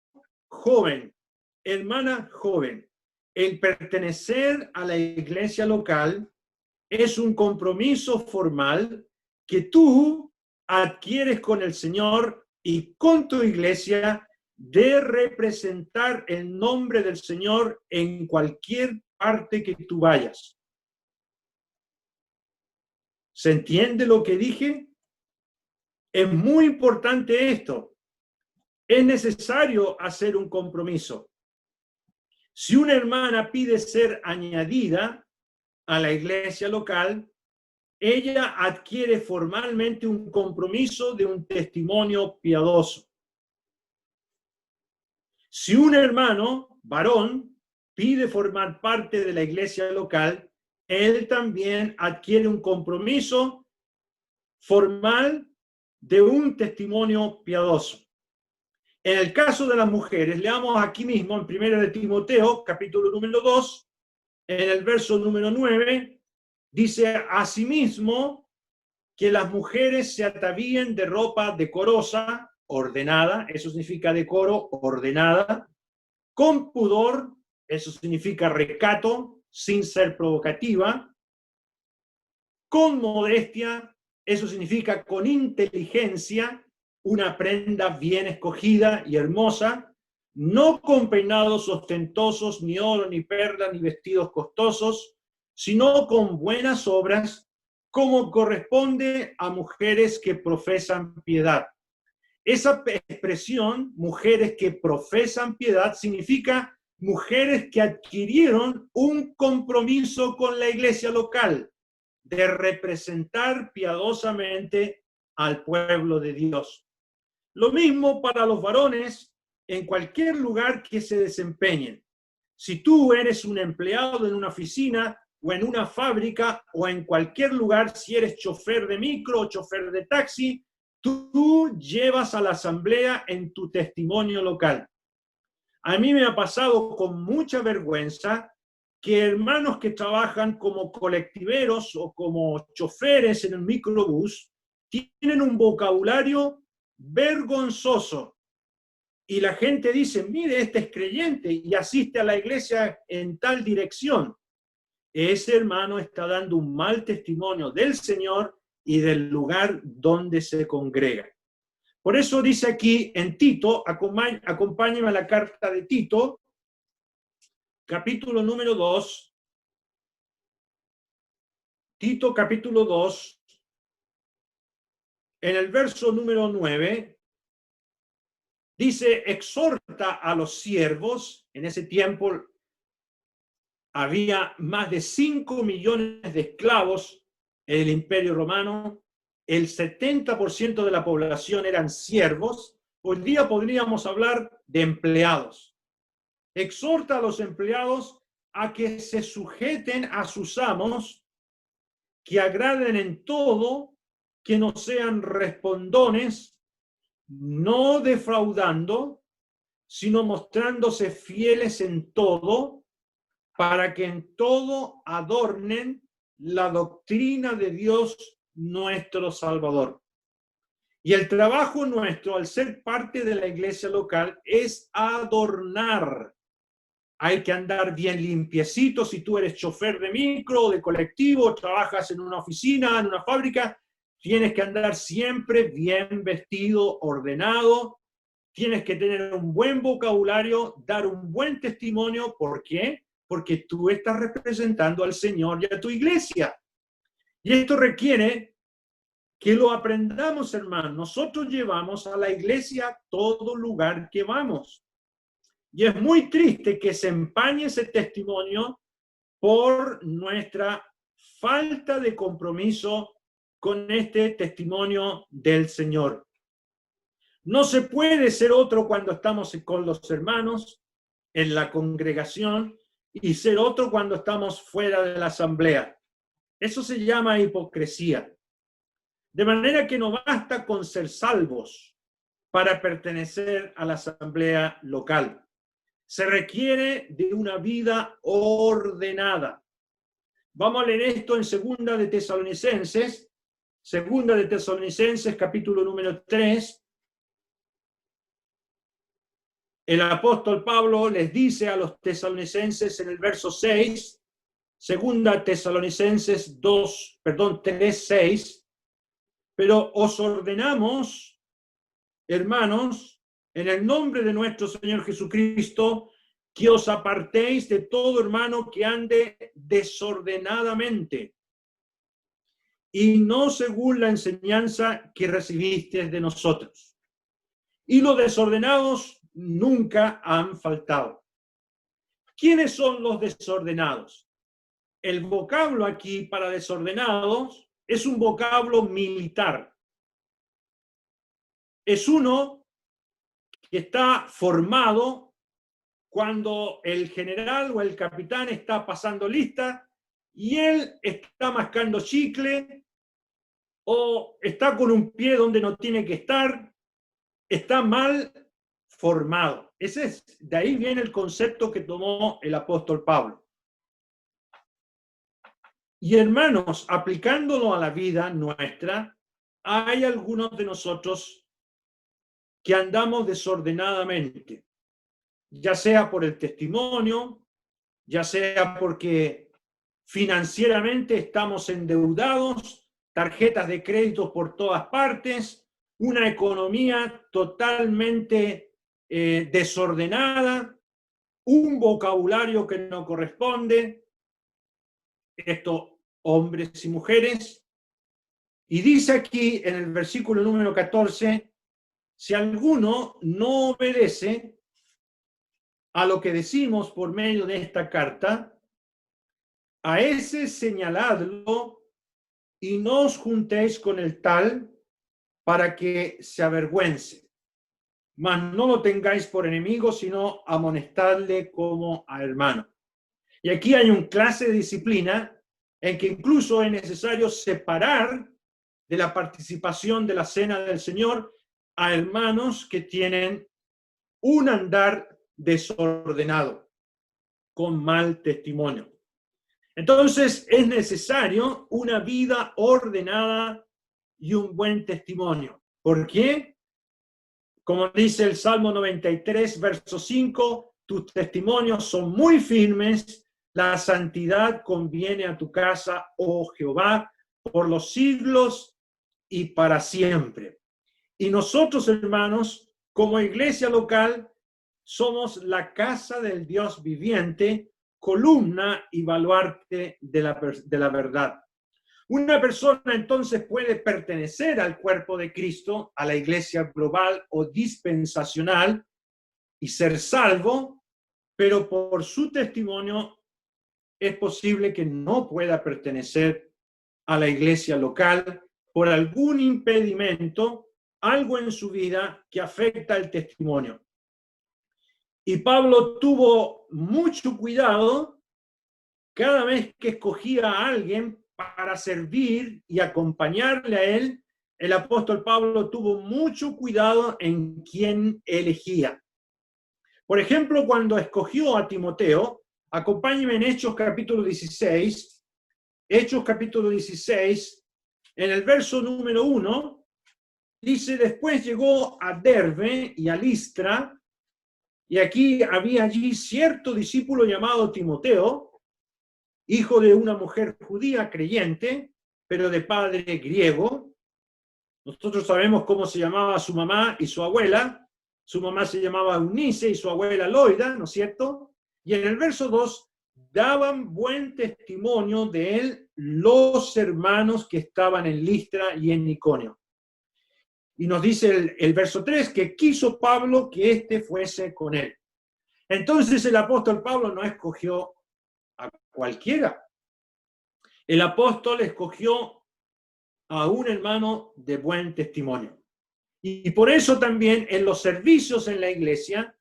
A: joven, hermana joven, el pertenecer a la iglesia local es un compromiso formal que tú adquieres con el Señor y con tu iglesia, de representar el nombre del Señor en cualquier parte que tú vayas. ¿Se entiende lo que dije? Es muy importante esto. Es necesario hacer un compromiso. Si una hermana pide ser añadida a la iglesia local, ella adquiere formalmente un compromiso de un testimonio piadoso. Si un hermano, varón, pide formar parte de la iglesia local, él también adquiere un compromiso formal de un testimonio piadoso. En el caso de las mujeres, leamos aquí mismo en 1 de Timoteo, capítulo número 2, en el verso número 9, dice: asimismo, que las mujeres se atavíen de ropa decorosa, ordenada, eso significa decoro, ordenada, con pudor, eso significa recato, sin ser provocativa, con modestia, Eso significa con inteligencia, una prenda bien escogida y hermosa, no con peinados ostentosos, ni oro, ni perlas, ni vestidos costosos, sino con buenas obras, como corresponde a mujeres que profesan piedad. Esa expresión, mujeres que profesan piedad, significa mujeres que adquirieron un compromiso con la iglesia local de representar piadosamente al pueblo de Dios. Lo mismo para los varones en cualquier lugar que se desempeñen. Si tú eres un empleado en una oficina o en una fábrica o en cualquier lugar, si eres chofer de micro o chofer de taxi, tú llevas a la asamblea en tu testimonio local. A mí me ha pasado con mucha vergüenza que hermanos que trabajan como colectiveros o como choferes en el microbús tienen un vocabulario vergonzoso. Y la gente dice, mire, este es creyente y asiste a la iglesia en tal dirección. Ese hermano está dando un mal testimonio del Señor y del lugar donde se congrega. Por eso dice aquí en Tito, acompáñenme a la carta de Tito, capítulo número 2, Tito capítulo 2, en el verso número 9, dice, exhorta a los siervos. En ese tiempo había más de 5 millones de esclavos en el Imperio Romano, el 70% de la población eran siervos. Hoy día podríamos hablar de empleados. Exhorta a los empleados a que se sujeten a sus amos, que agraden en todo, que no sean respondones, no defraudando, sino mostrándose fieles en todo, para que en todo adornen la doctrina de Dios nuestro Salvador. Y el trabajo nuestro, al ser parte de la iglesia local, es adornar. Hay que andar bien limpiecito. Si tú eres chofer de micro, de colectivo, trabajas en una oficina, en una fábrica, tienes que andar siempre bien vestido, ordenado. Tienes que tener un buen vocabulario, dar un buen testimonio. ¿Por qué? Porque tú estás representando al Señor y a tu iglesia. Y esto requiere que lo aprendamos, hermanos. Nosotros llevamos a la iglesia a todo lugar que vamos. Y es muy triste que se empañe ese testimonio por nuestra falta de compromiso con este testimonio del Señor. No se puede ser otro cuando estamos con los hermanos en la congregación y ser otro cuando estamos fuera de la asamblea. Eso se llama hipocresía. De manera que no basta con ser salvos para pertenecer a la asamblea local. Se requiere de una vida ordenada. Vamos a leer esto en Segunda de Tesalonicenses capítulo número 3. El apóstol Pablo les dice a los tesalonicenses en el verso 6, Segunda Tesalonicenses 3, 6, pero os ordenamos, hermanos, en el nombre de nuestro Señor Jesucristo, que os apartéis de todo hermano que ande desordenadamente y no según la enseñanza que recibisteis de nosotros. Y los desordenados nunca han faltado. ¿Quiénes son los desordenados? El vocablo aquí para desordenados es un vocablo militar. Es uno que está formado cuando el general o el capitán está pasando lista y él está mascando chicle o está con un pie donde no tiene que estar, está mal formado. De ahí viene el concepto que tomó el apóstol Pablo. Y hermanos, aplicándolo a la vida nuestra, hay algunos de nosotros que andamos desordenadamente, ya sea por el testimonio, ya sea porque financieramente estamos endeudados tarjetas de crédito por todas partes, una economía totalmente desordenada, un vocabulario que no corresponde, esto hombres y mujeres. Y dice aquí en el versículo número 14, si alguno no obedece a lo que decimos por medio de esta carta, a ese señaladlo y no os juntéis con el tal para que se avergüence. Mas no lo tengáis por enemigo, sino amonestadle como a hermano. Y aquí hay un clase de disciplina en que incluso es necesario separar de la participación de la cena del Señor a hermanos que tienen un andar desordenado, con mal testimonio. Entonces es necesario una vida ordenada y un buen testimonio. ¿Por qué? Como dice el Salmo 93, verso 5, tus testimonios son muy firmes, la santidad conviene a tu casa, oh Jehová, por los siglos y para siempre. Y nosotros, hermanos, como iglesia local, somos la casa del Dios viviente, columna y baluarte de la verdad. Una persona entonces puede pertenecer al cuerpo de Cristo, a la iglesia global o dispensacional y ser salvo, pero por su testimonio es posible que no pueda pertenecer a la iglesia local por algún impedimento, algo en su vida que afecta el testimonio. Y Pablo tuvo mucho cuidado cada vez que escogía a alguien para servir y acompañarle a él. El apóstol Pablo tuvo mucho cuidado en quién elegía. Por ejemplo, cuando escogió a Timoteo, acompáñenme en Hechos capítulo 16, Hechos capítulo 16, en el verso número 1, dice, después llegó a Derbe y a Listra, y aquí había allí cierto discípulo llamado Timoteo, hijo de una mujer judía creyente, pero de padre griego. Nosotros sabemos cómo se llamaba su mamá y su abuela. Su mamá se llamaba Eunice y su abuela Loida, ¿no es cierto? Y en el verso 2, daban buen testimonio de él los hermanos que estaban en Listra y en Iconio. Y nos dice el verso 3 que quiso Pablo que éste fuese con él. Entonces el apóstol Pablo no escogió a cualquiera. El apóstol escogió a un hermano de buen testimonio. Y por eso también en los servicios en la iglesia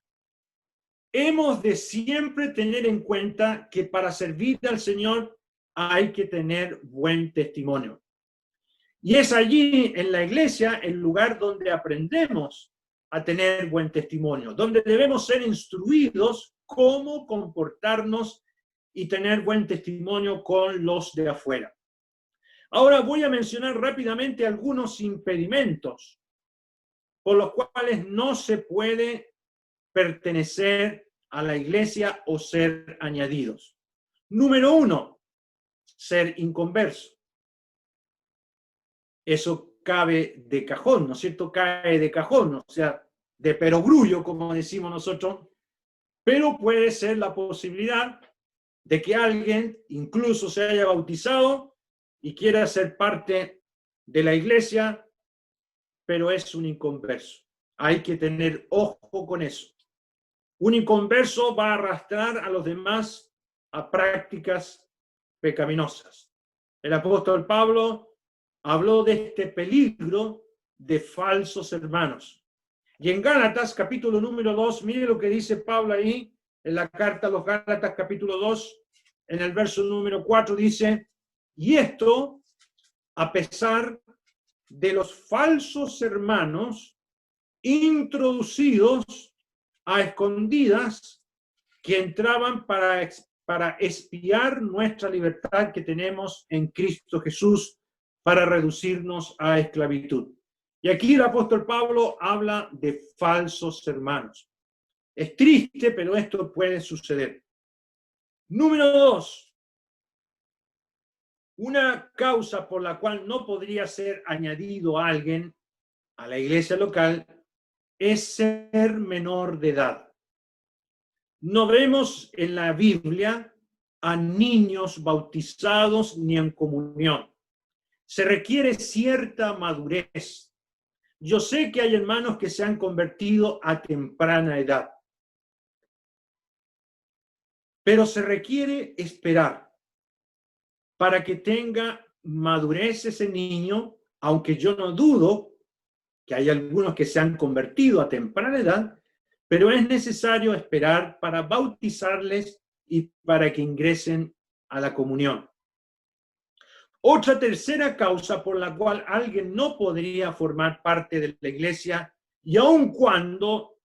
A: hemos de siempre tener en cuenta que para servir al Señor hay que tener buen testimonio. Y es allí en la iglesia el lugar donde aprendemos a tener buen testimonio, donde debemos ser instruidos cómo comportarnos y tener buen testimonio con los de afuera. Ahora voy a mencionar rápidamente algunos impedimentos por los cuales no se puede pertenecer a la iglesia o ser añadidos. Número 1, ser inconverso. Eso cabe de cajón, ¿no es cierto? Cae de cajón, o sea, de perogrullo, como decimos nosotros, pero puede ser la posibilidad de que alguien incluso se haya bautizado y quiera ser parte de la iglesia, pero es un inconverso. Hay que tener ojo con eso. Un inconverso va a arrastrar a los demás a prácticas pecaminosas. El apóstol Pablo habló de este peligro de falsos hermanos. Y en Gálatas, capítulo número 2, mire lo que dice Pablo ahí, en la carta a los Gálatas, capítulo 2, en el verso número 4, dice, y esto, a pesar de los falsos hermanos introducidos a escondidas que entraban para espiar nuestra libertad que tenemos en Cristo Jesús para reducirnos a esclavitud. Y aquí el apóstol Pablo habla de falsos hermanos. Es triste, pero esto puede suceder. Número 2, Una causa por la cual no podría ser añadido a alguien a la iglesia local es ser menor de edad. No vemos en la Biblia a niños bautizados ni en comunión. Se requiere cierta madurez. Yo sé que hay hermanos que se han convertido a temprana edad, pero se requiere esperar para que tenga madurez ese niño, aunque yo no dudo que hay algunos que se han convertido a temprana edad, pero es necesario esperar para bautizarles y para que ingresen a la comunión. Otra tercera causa por la cual alguien no podría formar parte de la iglesia, y aun cuando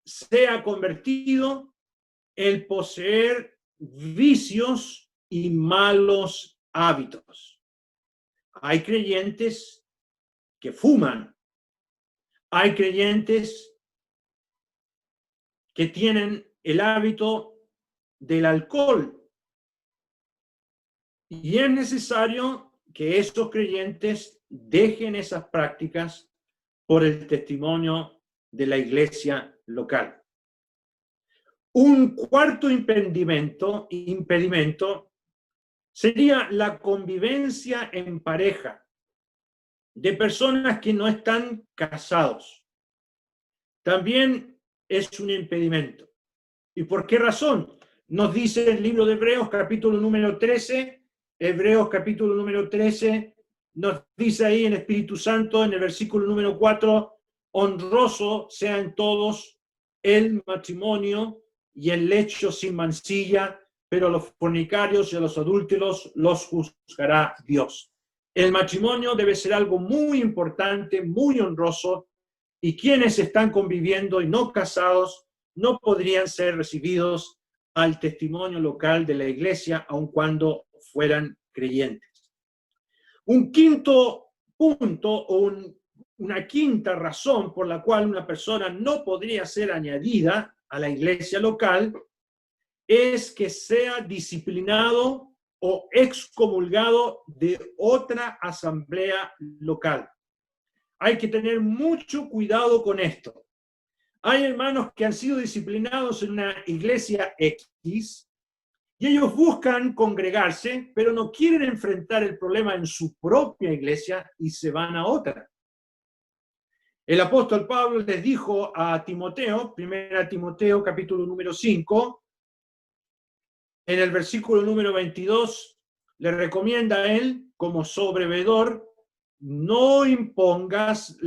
A: sea convertido, el poseer vicios y malos hábitos. Hay creyentes que fuman, hay creyentes que tienen el hábito del alcohol, y es necesario que esos creyentes dejen esas prácticas por el testimonio de la iglesia local. Un cuarto impedimento sería la convivencia en pareja de personas que no están casados. También es un impedimento. ¿Y por qué razón? Nos dice el libro de Hebreos, capítulo número 13, Hebreos capítulo número 13, nos dice ahí en Espíritu Santo, en el versículo número 4, honroso sea en todos el matrimonio y el lecho sin mancilla, pero a los fornicarios y a los adúlteros los juzgará Dios. El matrimonio debe ser algo muy importante, muy honroso, y quienes están conviviendo y no casados no podrían ser recibidos al testimonio local de la iglesia, aun cuando fueran creyentes. Un quinto punto o una quinta razón por la cual una persona no podría ser añadida a la iglesia local es que sea disciplinado o excomulgado de otra asamblea local. Hay que tener mucho cuidado con esto. Hay hermanos que han sido disciplinados en una iglesia X y ellos buscan congregarse, pero no quieren enfrentar el problema en su propia iglesia y se van a otra. El apóstol Pablo les dijo a Timoteo, 1 Timoteo capítulo número 5, en el versículo número 22, le recomienda a él como sobrevedor, no impongas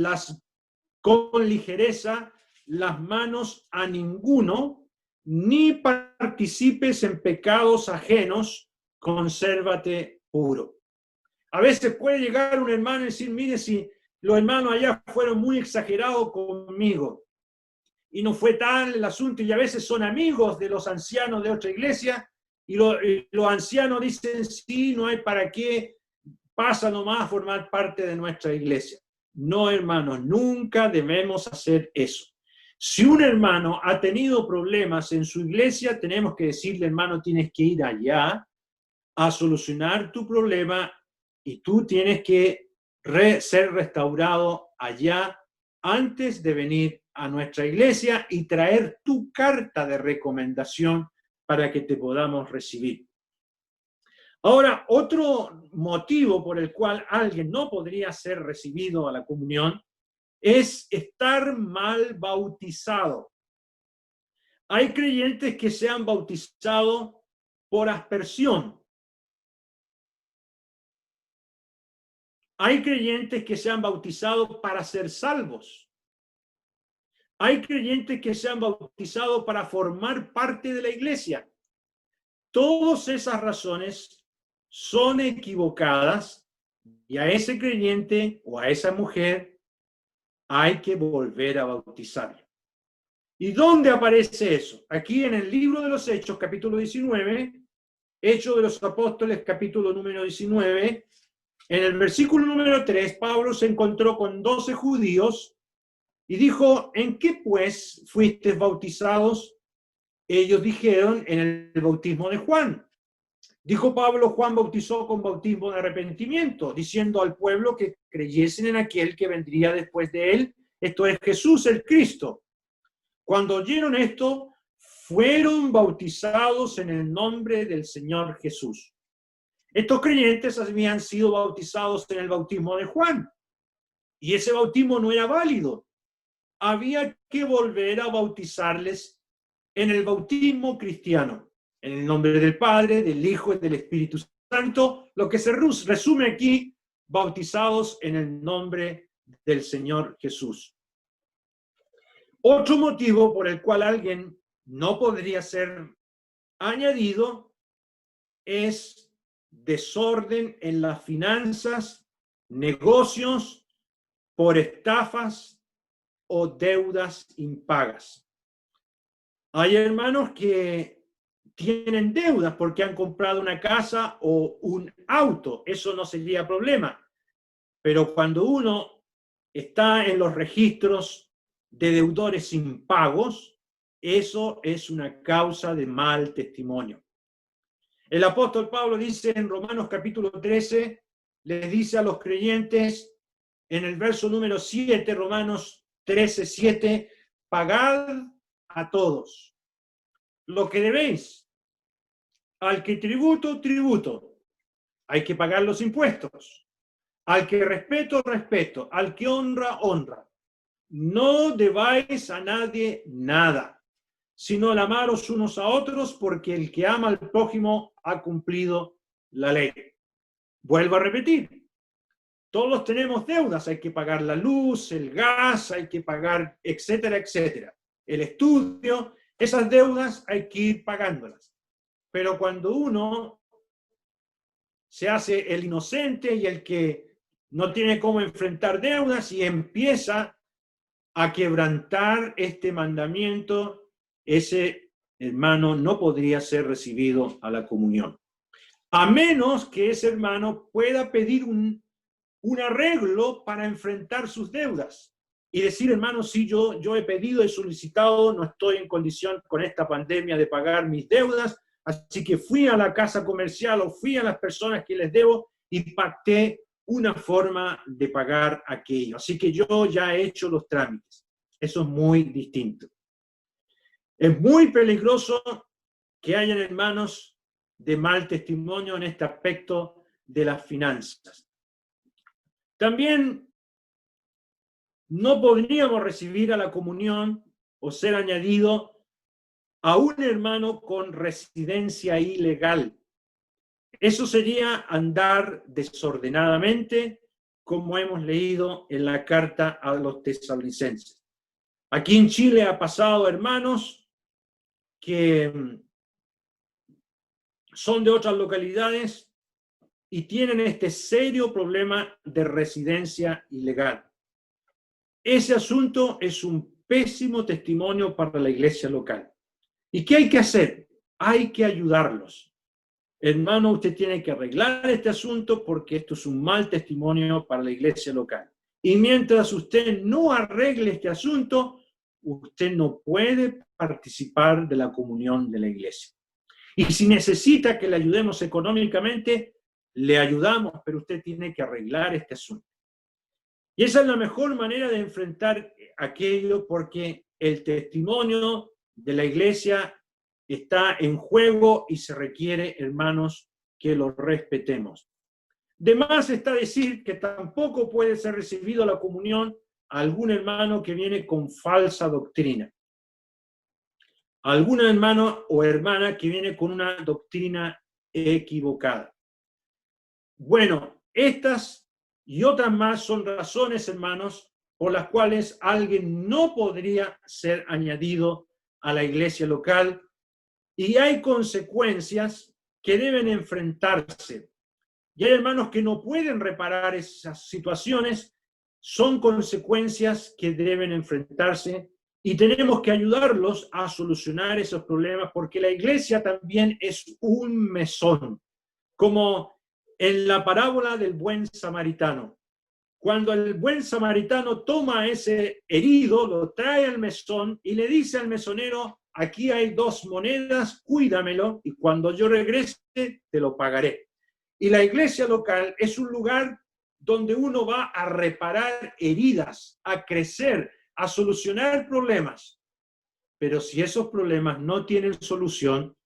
A: con ligereza las manos a ninguno, ni participes en pecados ajenos, consérvate puro. A veces puede llegar un hermano y decir, mire, si los hermanos allá fueron muy exagerados conmigo, y no fue tal el asunto, y a veces son amigos de los ancianos de otra iglesia, y los ancianos dicen, sí, no hay para qué, pasa nomás a formar parte de nuestra iglesia. No, hermanos, nunca debemos hacer eso. Si un hermano ha tenido problemas en su iglesia, tenemos que decirle, hermano, tienes que ir allá a solucionar tu problema y tú tienes que ser restaurado allá antes de venir a nuestra iglesia y traer tu carta de recomendación para que te podamos recibir. Ahora, otro motivo por el cual alguien no podría ser recibido a la comunión es estar mal bautizado. Hay creyentes que se han bautizado por aspersión. Hay creyentes que se han bautizado para ser salvos. Hay creyentes que se han bautizado para formar parte de la iglesia. Todas esas razones son equivocadas y a ese creyente o a esa mujer hay que volver a bautizarlo. ¿Y dónde aparece eso? Aquí en el libro de los Hechos, capítulo 19, Hechos de los Apóstoles, capítulo número 19, en el versículo número 3, Pablo se encontró con 12 judíos y dijo, ¿en qué pues fuisteis bautizados? Ellos dijeron, en el bautismo de Juan. Dijo Pablo, Juan bautizó con bautismo de arrepentimiento, diciendo al pueblo que creyesen en aquel que vendría después de él, esto es Jesús el Cristo. Cuando oyeron esto, fueron bautizados en el nombre del Señor Jesús. Estos creyentes habían sido bautizados en el bautismo de Juan, y ese bautismo no era válido. Había que volver a bautizarles en el bautismo cristiano, en el nombre del Padre, del Hijo y del Espíritu Santo, lo que se resume aquí, bautizados en el nombre del Señor Jesús. Otro motivo por el cual alguien no podría ser añadido es desorden en las finanzas, negocios, por estafas o deudas impagas. Hay hermanos que tienen deudas porque han comprado una casa o un auto. Eso no sería problema. Pero cuando uno está en los registros de deudores impagos, eso es una causa de mal testimonio. El apóstol Pablo dice en Romanos capítulo 13, les dice a los creyentes en el verso número 7, Romanos 13, 7, pagad a todos lo que debéis. Al que tributo, tributo. Hay que pagar los impuestos. Al que respeto, respeto. Al que honra, honra. No debáis a nadie nada, sino el amaros unos a otros, porque el que ama al prójimo ha cumplido la ley. Vuelvo a repetir. Todos tenemos deudas, hay que pagar la luz, el gas, hay que pagar, etcétera, etcétera. El estudio, esas deudas hay que ir pagándolas. Pero cuando uno se hace el inocente y el que no tiene cómo enfrentar deudas y empieza a quebrantar este mandamiento, ese hermano no podría ser recibido a la comunión. A menos que ese hermano pueda pedir un arreglo para enfrentar sus deudas y decir, hermano, sí, yo he pedido, he solicitado, no estoy en condición con esta pandemia de pagar mis deudas, así que fui a la casa comercial o fui a las personas que les debo y pacté una forma de pagar aquello. Así que yo ya he hecho los trámites. Eso es muy distinto. Es muy peligroso que hayan hermanos de mal testimonio en este aspecto de las finanzas. También no podríamos recibir a la comunión o ser añadido a un hermano con residencia ilegal. Eso sería andar desordenadamente, como hemos leído en la carta a los tesalonicenses. Aquí en Chile ha pasado hermanos que son de otras localidades y tienen este serio problema de residencia ilegal. Ese asunto es un pésimo testimonio para la iglesia local. ¿Y qué hay que hacer? Hay que ayudarlos. Hermano, usted tiene que arreglar este asunto porque esto es un mal testimonio para la iglesia local. Y mientras usted no arregle este asunto, usted no puede participar de la comunión de la iglesia. Y si necesita que le ayudemos económicamente, le ayudamos, pero usted tiene que arreglar este asunto. Y esa es la mejor manera de enfrentar aquello, porque el testimonio de la iglesia está en juego y se requiere, hermanos, que lo respetemos. De más está decir que tampoco puede ser recibido a la comunión a algún hermano que viene con falsa doctrina. Algún hermano o hermana que viene con una doctrina equivocada. Bueno, estas y otras más son razones, hermanos, por las cuales alguien no podría ser añadido a la iglesia local, y hay consecuencias que deben enfrentarse. Y hay hermanos que no pueden reparar esas situaciones, son consecuencias que deben enfrentarse y tenemos que ayudarlos a solucionar esos problemas, porque la iglesia también es un mesón, como en la parábola del buen samaritano. Cuando el buen samaritano toma a ese herido, lo trae al mesón y le dice al mesonero, aquí hay 2 monedas, cuídamelo, y cuando yo regrese, te lo pagaré. Y la iglesia local es un lugar donde uno va a reparar heridas, a crecer, a solucionar problemas. Pero si esos problemas no tienen solución,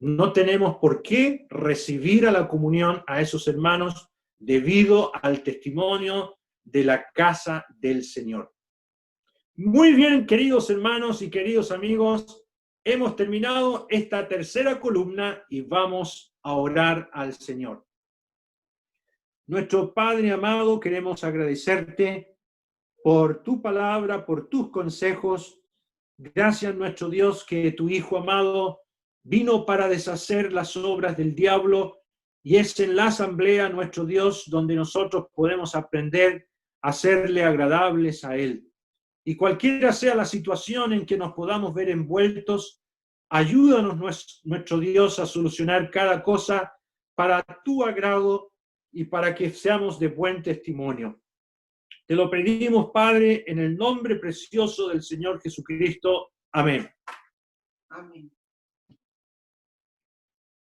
A: no tenemos por qué recibir a la comunión a esos hermanos debido al testimonio de la casa del Señor. Muy bien, queridos hermanos y queridos amigos, hemos terminado esta tercera columna y vamos a orar al Señor. Nuestro Padre amado, queremos agradecerte por tu palabra, por tus consejos. Gracias, nuestro Dios, que tu Hijo amado vino para deshacer las obras del diablo, y es en la asamblea, nuestro Dios, donde nosotros podemos aprender a serle agradables a Él. Y cualquiera sea la situación en que nos podamos ver envueltos, ayúdanos, nuestro Dios, a solucionar cada cosa para tu agrado y para que seamos de buen testimonio. Te lo pedimos, Padre, en el nombre precioso del Señor Jesucristo. Amén.
B: Amén.